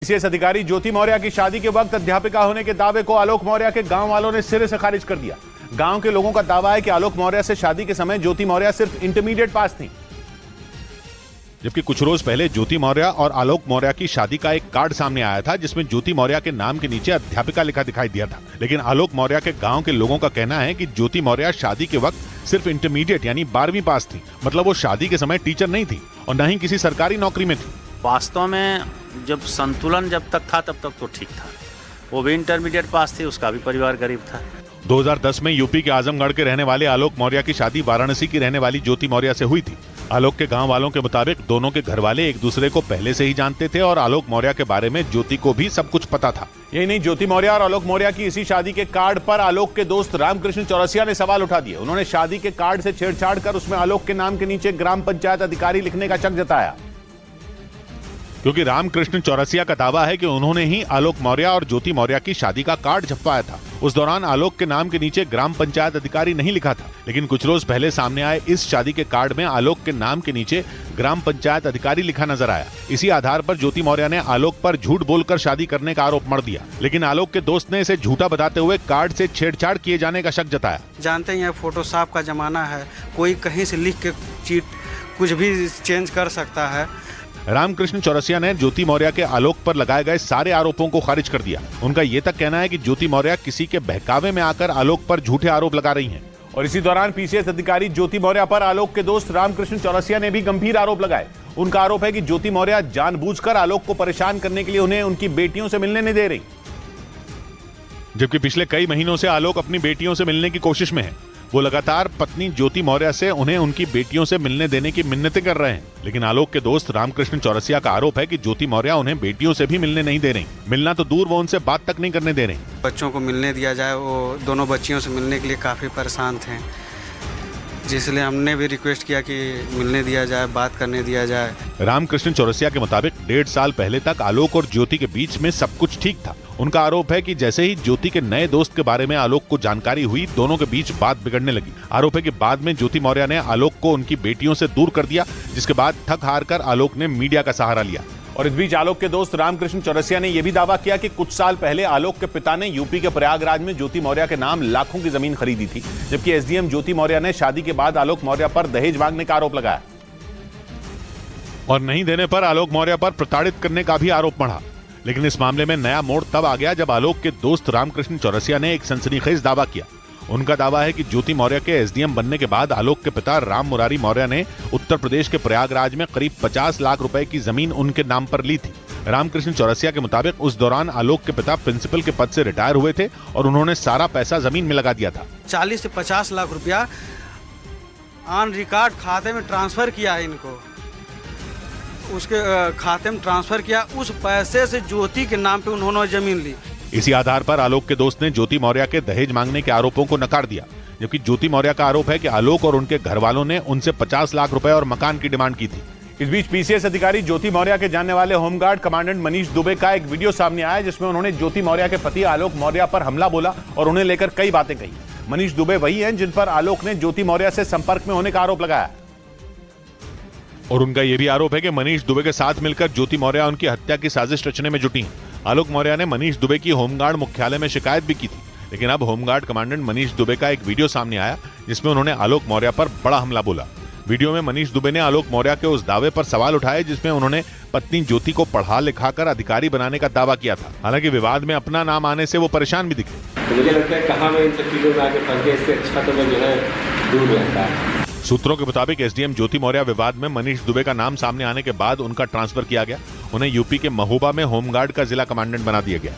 PCS अधिकारी ज्योति मौर्य की शादी के वक्त अध्यापिका होने के दावे को आलोक मौर्य के गांव वालों ने सिरे से खारिज कर दिया। गांव के लोगों का दावा है कि आलोक मौर्य से शादी के समय ज्योति मौर्य सिर्फ इंटरमीडिएट पास थी। जबकि कुछ रोज पहले ज्योति मौर्य और आलोक मौर्य की शादी का एक कार्ड सामने आया था जिसमें ज्योति मौर्य के नाम के नीचे अध्यापिका लिखा दिखाई दिया था। लेकिन आलोक मौर्य के गांव के लोगों का कहना है कि ज्योति मौर्य शादी के वक्त सिर्फ इंटरमीडिएट यानी 12वीं पास थी। मतलब वो शादी के समय टीचर नहीं थी और न ही किसी सरकारी नौकरी में थी। वास्तव में जब संतुलन जब तक था तब तक तो ठीक था। वो भी इंटरमीडिएट पास थी, उसका भी परिवार गरीब था। 2010 में यूपी के आजमगढ़ के रहने वाले आलोक मौर्य की शादी वाराणसी की रहने वाली ज्योति मौर्य से हुई थी। आलोक के गांव वालों के मुताबिक दोनों के घर वाले एक दूसरे को पहले से ही जानते थे और आलोक मौर्य के बारे में ज्योति को भी सब कुछ पता था। यही नहीं, ज्योति मौर्य और आलोक मौर्य की इसी शादी के कार्ड पर आलोक के दोस्त रामकृष्ण चौरसिया ने सवाल उठा दिए। उन्होंने शादी के कार्ड से छेड़छाड़ कर उसमें आलोक के नाम के नीचे ग्राम पंचायत अधिकारी लिखने का शक जताया, क्योंकि रामकृष्ण चौरसिया का दावा है कि उन्होंने ही आलोक मौर्य और ज्योति मौर्य की शादी का कार्ड छपवाया था। उस दौरान आलोक के नाम के नीचे ग्राम पंचायत अधिकारी नहीं लिखा था। लेकिन कुछ रोज पहले सामने आए इस शादी के कार्ड में आलोक के नाम के नीचे ग्राम पंचायत अधिकारी लिखा नजर आया। इसी आधार पर ज्योति मौर्य ने आलोक पर झूठ बोलकर शादी करने का आरोप मढ़ दिया। लेकिन आलोक के दोस्त ने इसे झूठा बताते हुए कार्ड से छेड़छाड़ किए जाने का शक जताया। जानते हैं फोटोशॉप का जमाना है, कोई कहीं से लिख के चीट कुछ भी चेंज कर सकता है। रामकृष्ण चौरसिया ने ज्योति मौर्य के आलोक पर लगाए गए सारे आरोपों को खारिज कर दिया। उनका ये तक कहना है कि ज्योति मौर्य किसी के बहकावे में आकर आलोक पर झूठे आरोप लगा रही हैं। और इसी दौरान पीसीएस अधिकारी ज्योति मौर्य पर आलोक के दोस्त रामकृष्ण चौरसिया ने भी गंभीर आरोप लगाए। उनका आरोप है कि ज्योति मौर्य जानबूझकर आलोक को परेशान करने के लिए उन्हें उनकी बेटियों से मिलने नहीं दे रही, जबकि पिछले कई महीनों से आलोक अपनी बेटियों से मिलने की कोशिश में है। वो लगातार पत्नी ज्योति मौर्य से उन्हें उनकी बेटियों से मिलने देने की मिन्नतें कर रहे हैं। लेकिन आलोक के दोस्त रामकृष्ण चौरसिया का आरोप है कि ज्योति मौर्य उन्हें बेटियों से भी मिलने नहीं दे रही। मिलना तो दूर, वो उनसे बात तक नहीं करने दे रही। बच्चों को मिलने दिया जाए, वो दोनों बच्चियों से मिलने के लिए काफ़ी परेशान थे, जिसलिए हमने भी रिक्वेस्ट किया कि मिलने दिया जाए, बात करने दिया जाए। रामकृष्ण चौरसिया के मुताबिक 1.5 साल पहले तक आलोक और ज्योति के बीच में सब कुछ ठीक था। उनका आरोप है कि जैसे ही ज्योति के नए दोस्त के बारे में आलोक को जानकारी हुई, दोनों के बीच बात बिगड़ने लगी। आरोप है कि बाद में ज्योति मौर्य ने आलोक को उनकी बेटियों से दूर कर दिया, जिसके बाद थक हार कर आलोक ने मीडिया का सहारा लिया। और इस बीच आलोक के दोस्त रामकृष्ण चौरसिया ने यह भी दावा किया कि कुछ साल पहले आलोक के पिता ने यूपी के प्रयागराज में ज्योति मौर्य के नाम लाखों की जमीन खरीदी थी, जबकि एसडीएम ज्योति मौर्य ने शादी के बाद आलोक मौर्य पर दहेज मांगने का आरोप लगाया और नहीं देने पर आलोक मौर्य पर प्रताड़ित करने का भी आरोप मढ़ा। लेकिन इस मामले में नया मोड़ तब आ गया जब आलोक के दोस्त रामकृष्ण चौरसिया ने एक सनसनीखेज दावा किया। उनका दावा है कि ज्योति मौर्य के एसडीएम बनने के बाद आलोक के पिता राम मुरारी मौर्य ने उत्तर प्रदेश के प्रयागराज में करीब 50 लाख रुपए की जमीन उनके नाम पर ली थी। रामकृष्ण चौरसिया के मुताबिक उस दौरान आलोक के पिता प्रिंसिपल के पद से रिटायर हुए थे और उन्होंने सारा पैसा जमीन में लगा दिया था। 40 से 50 लाख रुपया ऑन रिकॉर्ड खाते में ट्रांसफर किया है इनको, उसके खाते में ट्रांसफर किया। उस पैसे से ज्योति के नाम पे उन्होंने जमीन ली। इसी आधार पर आलोक के दोस्त ने ज्योति मौर्य के दहेज मांगने के आरोपों को नकार दिया, जबकि ज्योति मौर्य का आरोप है कि आलोक और उनके घर वालों ने उनसे 50 लाख रुपए और मकान की डिमांड की थी। इस बीच पीसीएस अधिकारी ज्योति मौर्य के जानने वाले होमगार्ड कमांडेंट मनीष दुबे का एक वीडियो सामने आया, जिसमें उन्होंने ज्योति मौर्य के पति आलोक मौर्य पर हमला बोला और उन्हें लेकर कई बातें कही। मनीष दुबे वही हैं जिन पर आलोक ने ज्योति मौर्य से संपर्क में होने का आरोप लगाया और उनका यह भी आरोप है कि मनीष दुबे के साथ मिलकर ज्योति मौर्य उनकी हत्या की साजिश रचने में जुटी हैं। आलोक मौर्य ने मनीष दुबे की होमगार्ड मुख्यालय में शिकायत भी की थी। लेकिन अब होमगार्ड कमांडेंट मनीष दुबे का एक वीडियो सामने आया, जिसमें उन्होंने आलोक मौर्य पर बड़ा हमला बोला। वीडियो में मनीष दुबे ने आलोक मौर्य के उस दावे पर सवाल उठाए जिसमें उन्होंने पत्नी ज्योति को पढ़ा लिखाकर अधिकारी बनाने का दावा किया था। हालांकि विवाद में अपना नाम आने से वो परेशान भी दिखे। तो मुझे लगता है कहाँ मैं इन सब चीजों में आके फंस गया, इससे अच्छा तो मैं जो है दूर रहता है। सूत्रों के मुताबिक एसडीएम ज्योति मौर्य विवाद में मनीष दुबे का नाम सामने आने के बाद उनका ट्रांसफर किया गया। उन्हें यूपी के महोबा में होमगार्ड का जिला कमांडेंट बना दिया गया।